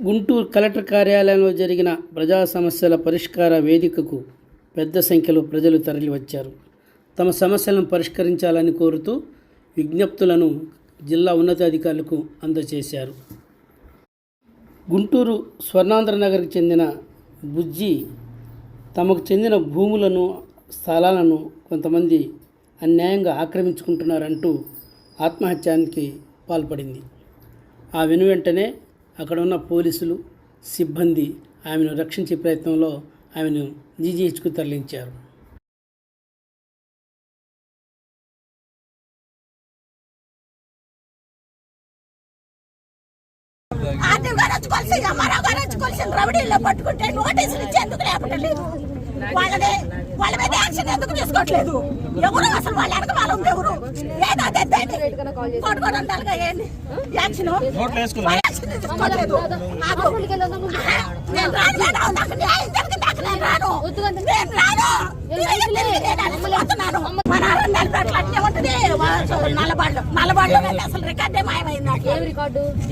Guntur collector కార్యాలయంలో జరిగిన ప్రజా సమస్యల పరిష్కార వేదికకు పెద్ద సంఖ్యలో ప్రజలు తరలివచ్చారు. తమ సమస్యలను పరిష్కరించాలని కోరుతూ విజ్ఞప్తులను జిల్లా ఉన్నతాధికారులకు అందజేశారు. గుంటూరు స్వర్ణాంధ్రనగర్కి చెందిన బుజ్జి తమకు చెందిన భూములను స్థలాలను కొంతమంది అన్యాయంగా ఆక్రమించుకుంటున్నారంటూ ఆత్మహత్యానికి పాల్పడింది. ఆ వెనువెంటనే అక్కడ ఉన్న పోలీసులు సిబ్బంది ఆమెను రక్షించే ప్రయత్నంలో ఆమెను జీజీహెచ్కు తరలించారు. వాళ్ళ మీద యాక్షన్ ఎందుకు తీసుకోవట్లేదు? ఎవరు అసలు వాళ్ళ వెనక వాళ్ళు ఎవరు? యాక్షన్ తీసుకోవట్లేదు. నల్లబాడులో అసలు రికార్డే మాయమైంది.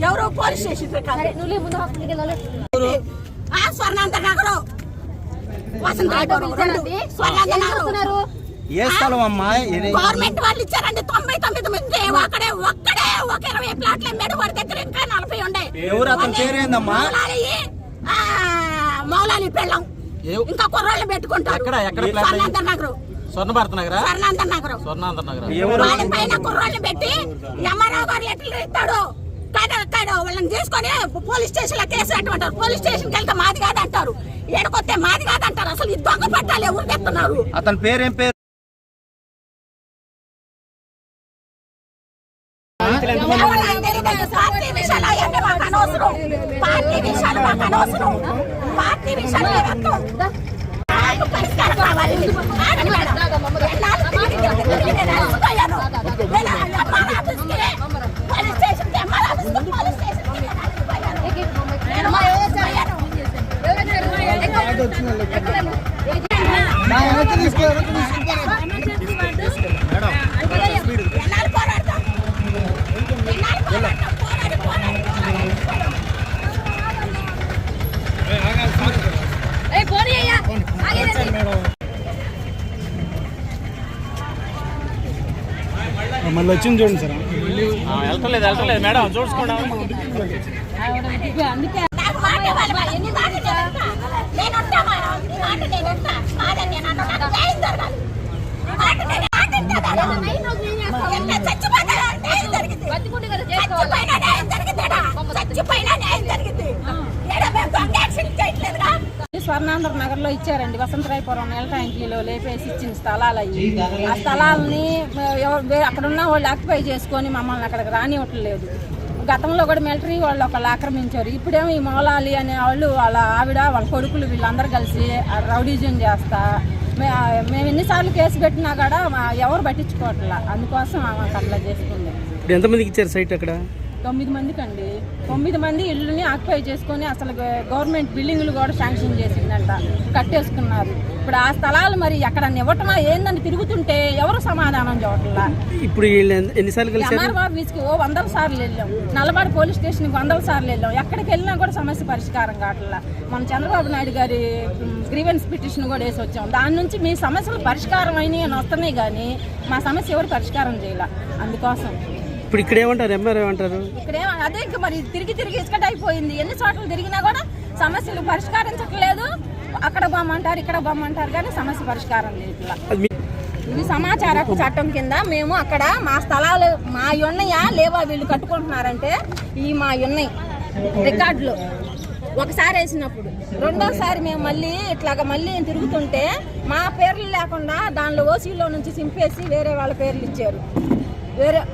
ఎవరు పోలీస్ స్టేషన్ స్వర్ణాంధ్ర నగరం గవర్నమెంట్ వాళ్ళు ఇచ్చారండి 99 మంది. ఒక్కడే ఒక 20 ప్లాట్ల మీద వాడి దగ్గర ఇంకా 40 ఉండే. మౌలాలి పెళ్ళం ఇంకా కుర్రాళ్ళు పెట్టుకుంటారు. స్వర్ణాంధ్ర నగరం వాళ్ళ పైన కుర్రాళ్ళు పెట్టి ఎంఆర్ఓ గారు లెటర్లు ఇస్తాడు. వాళ్ళని తీసుకొని పోలీస్ స్టేషన్ లో కేసు పెట్టమంటారు. పోలీస్ స్టేషన్ కి వెళ్తే మాది కాదంటారు, ఏడుకొస్తే మాది కాదంటారు. అసలు ఈ దొంగ పట్టాలు ఎవరు తెస్తున్నారు? అతని పేరేం పేరు? పార్టీ విషయాలు అవన్నీ మాకు అనవసరం. పార్టీ విషయాలు మాకు అనవసరం. పార్టీ విషయాలు పరిష్కారం కావాలి. పోలీస్ స్టేషన్ మళ్ళీ వచ్చింది చూడండి సార్. వెళ్తలేదు మేడం, చూసుకోండి. స్వర్ణాంధ్ర నగర్లో ఇచ్చారండి. వసంతరాయపురం నెలటాంకీలో లేపేసి ఇచ్చిన స్థలాలు అయ్యి. ఆ స్థలాలని అక్కడ ఉన్న వాళ్ళు ఆక్యుపై చేసుకొని మమ్మల్ని అక్కడికి రానివ్వట్లేదు. గతంలో కూడా మిలిటరీ వాళ్ళు ఒకళ్ళు ఆక్రమించారు. ఇప్పుడేమో ఈ మౌలాలి అనే వాళ్ళు, వాళ్ళ ఆవిడ, వాళ్ళ కొడుకులు వీళ్ళందరూ కలిసి రౌడీజం చేస్తా మేము ఎన్నిసార్లు కేసు పెట్టినా కూడా ఎవరు పట్టించుకోవట్లా. అందుకోసం మాకు అట్లా చేసుకుంది. ఎంతమందికి ఇచ్చారు సైట్? అక్కడ 9 మందికి అండి. 9 మంది ఇళ్ళని ఆక్యుపై చేసుకొని అసలు గవర్నమెంట్ బిల్డింగ్లు కూడా శాంక్షన్ చేసిందంట, కట్టేసుకున్నారు. ఇప్పుడు ఆ స్థలాలు మరి ఎక్కడ ఇవ్వటమా ఏందని తిరుగుతుంటే ఎవరు సమాధానం చూడట్లా. ఇప్పుడు ఎన్నిసార్లు ఆఫీస్కి 100 సార్లు వెళ్ళాం. నల్లబాడు పోలీస్ స్టేషన్కి 100 సార్లు వెళ్ళాం. ఎక్కడికి వెళ్ళినా కూడా సమస్య పరిష్కారం కావట్లా. మన చంద్రబాబు నాయుడు గారి గ్రీవెన్స్ పిటిషన్ కూడా వేసి వచ్చాం. దాని నుంచి మీ సమస్యలు పరిష్కారం అయినాయి అని వస్తున్నాయి, కానీ మా సమస్య ఎవరు పరిష్కారం చేయాల. అందుకోసం ఇప్పుడు ఇక్కడ ఏమంటారు? ఎంఆర్ఓ ఏమంటారు? ఇక్కడ అదే ఇంకా మరి తిరిగి ఇసుకట అయిపోయింది. ఎన్ని చోట్ల తిరిగినా కూడా సమస్యలు పరిష్కరించట్లేదు. అక్కడ బొమ్మంటారు, ఇక్కడ బొమ్మంటారు, కానీ సమస్య పరిష్కారం లేదు. ఇది సమాచార చట్టం కింద మేము అక్కడ మా స్థలాలు మా ఉన్నాయా లేవా, వీళ్ళు కట్టుకుంటున్నారంటే ఈ మా ఉన్నాయి రికార్డులు. ఒకసారి వేసినప్పుడు రెండోసారి మేము మళ్ళీ తిరుగుతుంటే మా పేర్లు లేకుండా దానిలో ఓసీలో నుంచి సింపేసి వేరే వాళ్ళ పేర్లు ఇచ్చారు.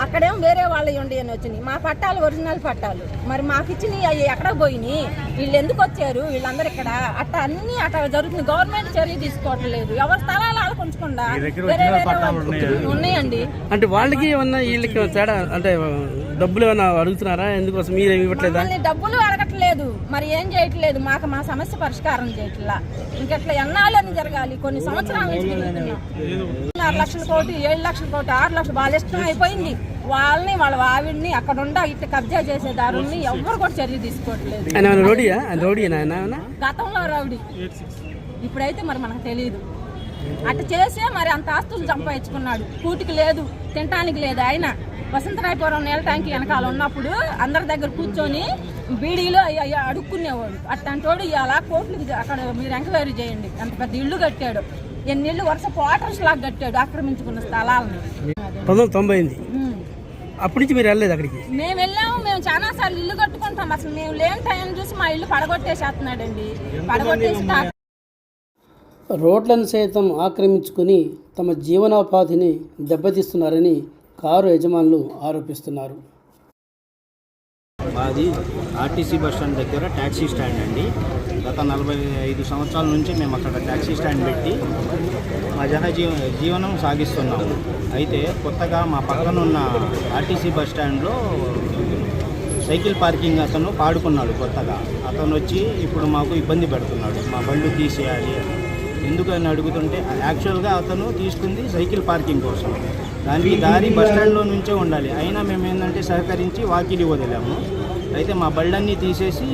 అక్కడేమో వేరే వాళ్ళు ఉండి అని వచ్చినాయి. మా పట్టాలు ఒరిజినల్ పట్టాలు. మరి మాకు ఇచ్చినవి అవి ఎక్కడ పోయినాయి? వీళ్ళు ఎందుకు వచ్చారు? వీళ్ళందరూ ఇక్కడ అట్లా అన్ని అట్లా జరుగుతుంది. గవర్నమెంట్ చర్య తీసుకోవట్లేదు. ఎవరి స్థలాలు దాకా ఉంచకుండా వేరే ఉన్నాయండి. అంటే వాళ్ళకి ఏమన్నా వీళ్ళకి ఏమన్నా తేడా అంటే డబ్బులు ఏమన్నా అడుగుతున్నారా? ఎందుకోసం మీరు ఏమి ఇవ్వట్లేదా? మమ్మల్ని డబ్బులు అడగట్లేదు, మరి ఏం చేయట్లేదు, మాకు మా సమస్య పరిష్కారం చేయట్లా. ఇంకెట్లా ఎన్నాళ్ళని జరగాలి? కొన్ని సంవత్సరాల నుంచి తిరుగుతున్నాం. 6 లక్షల కోటి, 7 లక్షల కోటి, 6 లక్షలు వాళ్ళ ఇష్టం అయిపోయింది. వాళ్ళని వాళ్ళ ఆవిడ్ని అక్కడ ఇట్లా కబ్జా చేసే దారుల్ని ఎవ్వరు కూడా చర్య తీసుకోవట్లేదు. గతంలో రౌడీ, ఇప్పుడైతే మరి మనకు తెలియదు. అట్లా చేసే మరి అంత ఆస్తులు సంపాదించుకున్నాడు. కూటికి లేదు, తినటానికి లేదు. ఆయన వసంతరాయపురం నీళ్ళ ట్యాంక్ వెనకాల ఉన్నప్పుడు అందరి దగ్గర కూర్చొని బీడీలో అడుక్కునేవాడు. అట్లాంటోడు ఇలా కోట్లకి అక్కడ మీరు ఎంక్వైరీ చేయండి. అంత పెద్ద ఇల్లు కట్టాడు, ఎన్ని ఇళ్ళు వరుస క్వార్టర్స్ లాగా కట్టాడు ఆక్రమించుకున్న స్థలాలను. 1990 అప్పటి నుంచి మీరు వెళ్ళలేదు అక్కడికి? మేము వెళ్ళాము, మేము చాలా సార్లు ఇల్లు కట్టుకుంటాం. అసలు మేము లేని టైం చూసి మా ఇల్లు పడగొట్టేసేస్తున్నాడండి. పడగొట్టేసి రోడ్లను సైతం ఆక్రమించుకుని తమ జీవనోపాధిని దెబ్బతీస్తున్నారని కారు యజమానులు ఆరోపిస్తున్నారు. మాది ఆర్టీసీ బస్ స్టాండ్ దగ్గర ట్యాక్సీ స్టాండ్ అండి. గత 45 సంవత్సరాల నుంచి మేము అక్కడ ట్యాక్సీ స్టాండ్ పెట్టి మా జీవనం సాగిస్తున్నాము. అయితే కొత్తగా మా పక్కన ఉన్న ఆర్టీసీ బస్ స్టాండ్లో సైకిల్ పార్కింగ్ అతను పాడుకున్నాడు. కొత్తగా అతను వచ్చి ఇప్పుడు మాకు ఇబ్బంది పెడుతున్నాడు, మా బండ్లు తీసేయాలి అని. ఎందుకని అడుగుతుంటే యాక్చువల్గా అతను తీసుకుంది సైకిల్ పార్కింగ్ కోసం, దానికి దారి బస్ స్టాండ్లో నుంచే ఉండాలి. అయినా మేము ఏంటంటే సహకరించి వాకిలి వదిలాము. అయితే మా బళ్ళన్నీ తీసేసి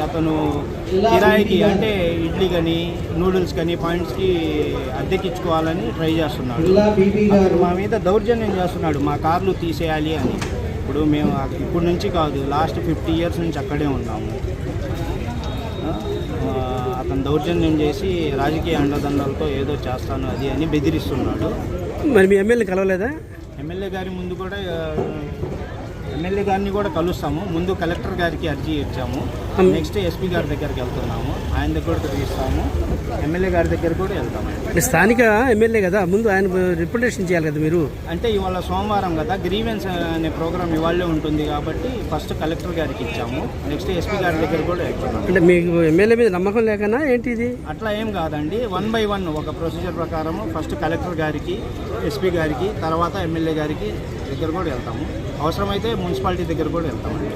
అతను కిరాయికి అంటే ఇడ్లీ కానీ నూడిల్స్ కానీ పాయింట్స్కి అద్దెకిచ్చుకోవాలని ట్రై చేస్తున్నాడు. అతను మా మీద దౌర్జన్యం చేస్తున్నాడు, మా కార్లు తీసేయాలి అని. ఇప్పుడు మేము ఇప్పుడు నుంచి కాదు, లాస్ట్ 50 years నుంచి అక్కడే ఉన్నాము. అతను దౌర్జన్యం చేసి రాజకీయ అండదండలతో ఏదో చేస్తాను అది అని బెదిరిస్తున్నాడు. మరి మీ ఎమ్మెల్యే కలవలేదా? ఎమ్మెల్యే గారి ముందు కూడా ఎమ్మెల్యే గారిని కూడా కలుస్తాము. ముందు కలెక్టర్ గారికి అర్జీ ఇచ్చాము, నెక్స్ట్ ఎస్పీ గారి దగ్గరికి వెళ్తున్నాము, ఆయన దగ్గర తిరిగిస్తాము, ఎమ్మెల్యే గారి దగ్గర కూడా వెళ్తాము. స్థానిక ఎమ్మెల్యే కదా, ముందు ఆయన రిప్రజెంటేషన్ చేయాలి కదా మీరు. అంటే ఇవాళ సోమవారం కదా, గ్రీవెన్స్ అనే ప్రోగ్రామ్ ఇవాళే ఉంటుంది కాబట్టి ఫస్ట్ కలెక్టర్ గారికి ఇచ్చాము, నెక్స్ట్ ఎస్పీ గారి దగ్గర కూడా వెళ్తున్నాము. అంటే మీకు ఎమ్మెల్యే మీద నమ్మకం లేకనా ఏంటి ఇది? అట్లా ఏం కాదండి, 1 by 1 ఒక ప్రొసీజర్ ప్రకారము ఫస్ట్ కలెక్టర్ గారికి, ఎస్పీ గారికి, తర్వాత ఎమ్మెల్యే గారికి దగ్గర కూడా వెళ్తాము. అవసరమైతే మున్సిపాలిటీ దగ్గర కూడా వెళ్తామండి.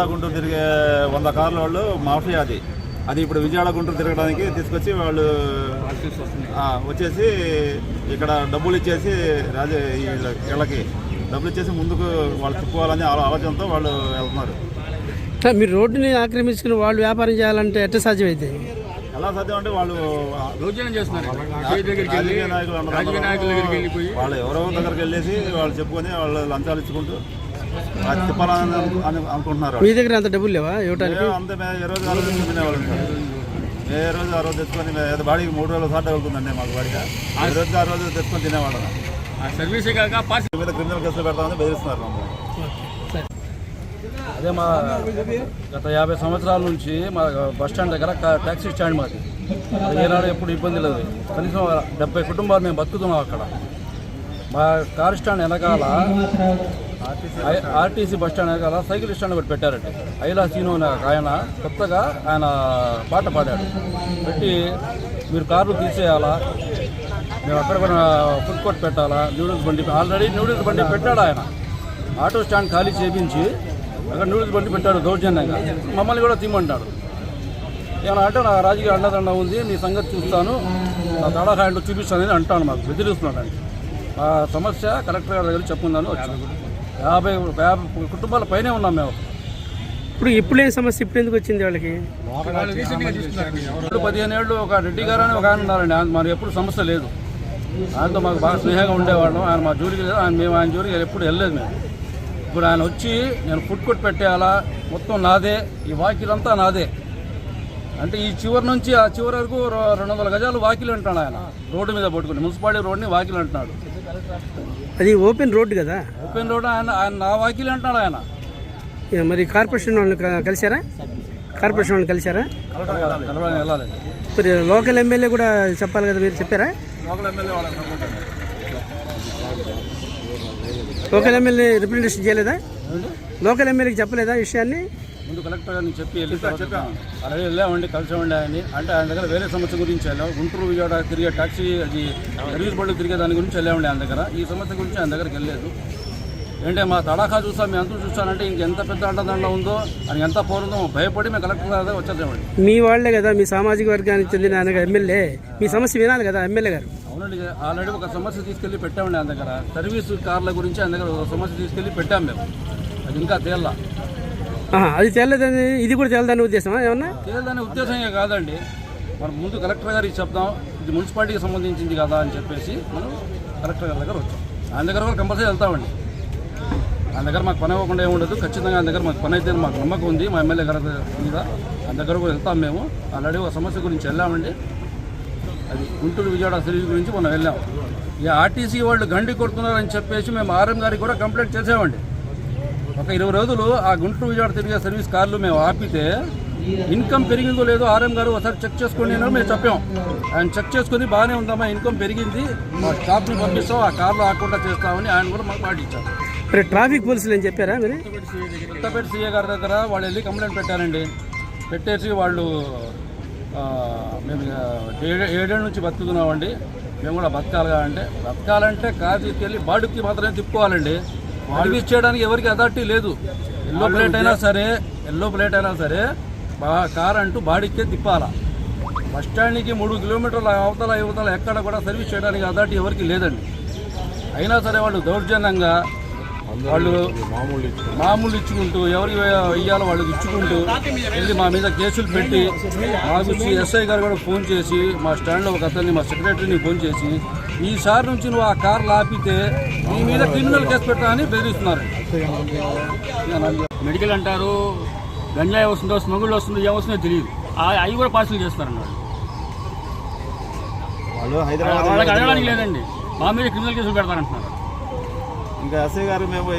గుంటూరు తిరిగే 100 కార్ల వాళ్ళు మాఫియా అది ఇప్పుడు విజయవాడ గుంటూరు తిరగడానికి తీసుకొచ్చి వాళ్ళు వచ్చేసి ఇక్కడ డబ్బులు ఇచ్చేసి వీళ్ళకి డబ్బులు ఇచ్చేసి ముందుకు వాళ్ళు తిప్పుకోవాలని ఆలోచనతో వాళ్ళు వెళ్తున్నారు. మీరు రోడ్డుని ఆక్రమించుకుని వాళ్ళు వ్యాపారం చేయాలంటే ఎట్లా సాధ్యమైతే? ఎలా సాధ్యం అంటే వాళ్ళు దౌర్జన్యం చేస్తున్నారు. రాజకీయ నాయకులు వాళ్ళు ఎవరో దగ్గరికి వెళ్ళేసి వాళ్ళు చెప్పుకొని వాళ్ళు లంచాలు ఇచ్చుకుంటూ తిప్పాలని అనుకుంటున్నారు. మీ దగ్గర అంత డబ్బులు లేవా ఇవ్వడానికి? అంతే ఏ రోజు ఆ రోజు తినేవాళ్ళు సార్, ఏ రోజు ఆ రోజు తెచ్చుకొని బాడీకి 3 రోజుల సార్లు వెళ్తుందండి మాకు బాడీగా. ఏ రోజు ఆ రోజు తెచ్చుకొని తినేవాళ్ళం. సర్వీసే కాక మీద క్రిమినల్ కేసులు పెడతామని బెదిరిస్తున్నారు మమ్మల్ని. అదే మా గత 50 సంవత్సరాల నుంచి మా బస్ స్టాండ్ దగ్గర ట్యాక్సీ స్టాండ్ మాది. ఏనాడు ఎప్పుడు ఇబ్బంది లేదు. కనీసం 70 కుటుంబాలు మేము బతుకుతున్నాం అక్కడ. మా కార్ స్టాండ్ వెనకాల ఆర్టీసీ బస్ స్టాండ్ వెనకాల సైకిల్ స్టాండ్ ఒకటి పెట్టారండి. ఐలా సీను అనే ఆయన కొత్తగా ఆయన పాట పాడాడు, పెట్టి మీరు కార్లు తీసేయాలా, మేము అక్కడ కూడా ఫుడ్ కోర్ట్ పెట్టాలా, నూడిల్స్ బండి ఆల్రెడీ నూడిల్స్ బండి పెట్టాడు ఆయన. ఆటో స్టాండ్ ఖాళీ చేపించి అక్కడ నూడిల్స్ బండి పెట్టాడు దౌర్జన్యంగా. మమ్మల్ని కూడా తీయమంటాడు. ఏమన్నా అంటే నా రాజకీయ అండదండ ఉంది, నీ సంగతి చూస్తాను, నా తడా హ్యాండ్ చూపిస్తానని అంటాను. మాకు బెదిరిస్తున్నాడు. ఆ సమస్య కలెక్టర్ గారి దగ్గర చెప్పుకుందాను వచ్చాను. 50 కుటుంబాల పైనే ఉన్నాం మేము. ఇప్పుడు ఏం సమస్య ఇప్పుడు ఎందుకు వచ్చింది వాళ్ళకి? 15 ఏళ్ళు ఒక రెడ్డి గారు అని ఒక ఆయన ఉన్నారండి. మరి ఎప్పుడు సమస్య లేదు. ఆయనతో మాకు బాగా స్నేహంగా ఉండేవాళ్ళం. ఆయన మా జోలికి లేదు, మేము ఆయన జోలికి ఎప్పుడు వెళ్ళలేదు మేము. ఇప్పుడు ఆయన వచ్చి నేను ఫుడ్ కోర్ట్ పెట్టేయాలా, మొత్తం నాదే, ఈ వాకిలంతా నాదే అంటే ఈ చివరి నుంచి ఆ చివరి వరకు 200 గజాలు వాకిలు అంటున్నాడు ఆయన. రోడ్డు మీద పట్టుకుని మున్సిపాలిటీ రోడ్ని వాకిలు అంటున్నాడు. అది ఓపెన్ రోడ్డు కదా, ఓపెన్ రోడ్. ఆయన నా వాకిలు అంటున్నాడు ఆయన. మరి కార్పొరేషన్ వాళ్ళని కలిసారా? కార్పొరేషన్ వాళ్ళని కలిసారా? కలవాలని వెళ్ళాలి. మరి లోకల్ ఎమ్మెల్యే కూడా చెప్పాలి కదా, మీరు చెప్పారా? లోకల్ ఎమ్మెల్యే రిప్రజెంటేషన్ చేయలేదా? లోకల్ ఎమ్మెల్యేకి చెప్పలేదా విషయాన్ని? ముందు కలెక్టర్ గారిని చెప్పి అలాగే వెళ్ళామండి, కలిసామండి ఆయన్ని. అంటే ఆయన దగ్గర వేరే సమస్య గురించి వెళ్ళాం. గుంటూరు విజయవాడ తిరిగే టాక్సీ అది సర్వీస్ బళ్ళు తిరిగే దాని గురించి వెళ్ళామండి ఆయన దగ్గర. ఈ సమస్య గురించి ఆయన దగ్గరికి వెళ్ళలేదు. ఏంటంటే మా తడాఖా చూస్తాం, మేము ఎంత చూస్తానంటే ఇంకెంత పెద్ద అండదండ ఉందో అని ఎంత పోరుందో భయపడి మేము కలెక్టర్ గారి దగ్గర వచ్చేసామండి. మీ వాళ్ళే కదా, మీ సామాజిక వర్గానికి చెందిన ఆయన ఎమ్మెల్యే, మీ సమస్య వినాలి కదా ఎమ్మెల్యే గారు. అవునండి, ఆల్రెడీ ఒక సమస్య తీసుకెళ్ళి పెట్టామండి ఆయన దగ్గర. సర్వీస్ కార్ల గురించి ఆయన దగ్గర ఒక సమస్య తీసుకెళ్ళి పెట్టాం మేము. అది ఇంకా తేల్లా. అది తేలదని, ఇది కూడా తేలదని ఉద్దేశమా ఏమన్నా? తేలదనే ఉద్దేశంగా కాదండి. మనం ముందు కలెక్టర్ గారికి చెప్దాం, ఇది మున్సిపాలిటీకి సంబంధించింది కదా అని చెప్పేసి మనం కలెక్టర్ గారి దగ్గర వచ్చాం. ఆయన దగ్గర కూడా కంపల్సరీ వెళ్తామండి. ఆయన దగ్గర మాకు పని అవ్వకుండా ఏముండదు. ఖచ్చితంగా ఆయన దగ్గర మాకు పని అయితే మాకు నమ్మకం ఉంది మా ఎమ్మెల్యే గారి మీద. ఆయన దగ్గర కూడా వెళ్తాం మేము. ఆల్రెడీ ఒక సమస్య గురించి వెళ్ళామండి. అది గుంటూరు విజయవాడ సర్వీస్ గురించి మనం వెళ్ళాం. ఈ ఆర్టీసీ వాళ్ళు గండి కొడుతున్నారని చెప్పేసి మేము ఆర్ఎం గారికి కూడా కంప్లైంట్ చేసామండి. ఒక 20 రోజులు ఆ గుంటూరు విజయవాడ తిరిగే సర్వీస్ కార్లు మేము ఆపితే ఇన్కమ్ పెరిగిందో లేదో ఆర్ఎం గారు ఒకసారి చెక్ చేసుకోండి అని మేము చెప్పాం. ఆయన చెక్ చేసుకుని బాగానే ఉందామా, ఇన్కమ్ పెరిగింది, మా స్టాఫ్ని పంపిస్తాం, ఆ కార్లు ఆకుండా చేస్తామని ఆయన కూడా మాకు పాటించారు. మరి ట్రాఫిక్ పోలీసులు ఏం చెప్పారా మీరు? కొత్తపేట సీఏ గారి దగ్గర వాళ్ళు వెళ్ళి కంప్లైంట్ పెట్టారండి. పెట్టేసి వాళ్ళు మేము 7 ఏళ్ళ నుంచి బతుకుతున్నామండి, మేము కూడా బతకాలిగా అంటే బతకాలంటే కారు తీసుకెళ్ళి బాడుకి మాత్రమే తిప్పుకోవాలండి. సర్వీస్ చేయడానికి ఎవరికి అథారిటీ లేదు. ఎల్లో ప్లేట్ అయినా సరే కార్ అంటూ బాడీకే తిప్పాలా. బస్ స్టాండ్కి 3 కిలోమీటర్ల అవతల యువతల ఎక్కడ కూడా సర్వీస్ చేయడానికి అథారిటీ ఎవరికి లేదండి. అయినా సరే వాళ్ళు దౌర్జన్యంగా వాళ్ళు మామూలు ఇచ్చుకుంటూ ఎవరికి ఇయ్యాలో వాళ్ళకి ఇచ్చుకుంటూ వెళ్ళి మా మీద కేసులు పెట్టి మాకు ఎస్ఐ గారు కూడా ఫోన్ చేసి మా స్టాండ్లో ఒక అతన్ని మా సెక్రటరీని ఫోన్ చేసి ఈసారి నుంచి నువ్వు ఆ కార్లు ఆపితే నీ మీద క్రిమినల్ కేసు పెట్టా అని బెదిరిస్తున్నారు. మెడికల్ అంటారు, గంజాయి వస్తుందో స్మగుల్ వస్తుందో ఏమొస్తుందో తెలియదు. అవి కూడా పార్సల్ చేస్తారన్నారు. వాళ్ళకి అడగడానికి లేదండి, మా మీద క్రిమినల్ కేసులు పెడతారంటున్నారు. ఇంకా ఎస్ఐ గారు మేము